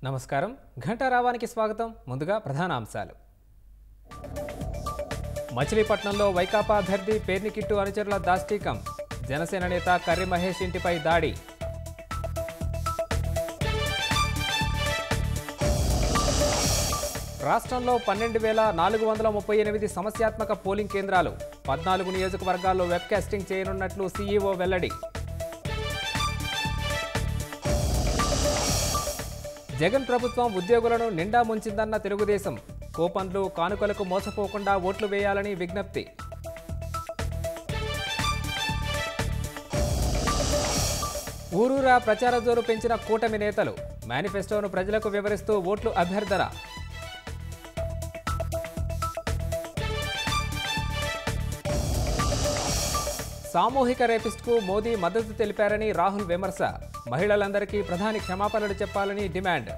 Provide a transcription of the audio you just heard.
నమస్కారం ఘంటారావానికి స్వాగతం ముందుగా ప్రధాన అంశాలు మచిలీపట్నంలో వైకాపా అభ్యర్థి పేర్నికిట్టు అనుచరుల దాష్టీకం జనసేన నేత కర్రి మహేష్ ఇంటిపై దాడి రాష్ట్రంలో 12,438 సమస్యాత్మక పోలింగ్ కేంద్రాలు 14 నియోజకవర్గాల్లో వెబ్కాస్టింగ్ చేయనున్నట్లు సీఈఓ వెల్లడి జగన్ ప్రభుత్వం ఉద్యోగులను నిండా ముంచిందన్న తెలుగుదేశం కూపన్లు కానుకలకు మోసపోకుండా ఓట్లు వేయాలని విజ్ఞప్తి ఊరూరా ప్రచార జోరు పెంచిన కూటమి నేతలు మేనిఫెస్టోను ప్రజలకు వివరిస్తూ ఓట్లు అభ్యర్థన సామూహిక రేపిస్ట్కు మోదీ మద్దతు తెలిపారని రాహుల్ విమర్శ మహిళలందరికీ ప్రధాని క్షమాపణలు చెప్పాలని డిమాండ్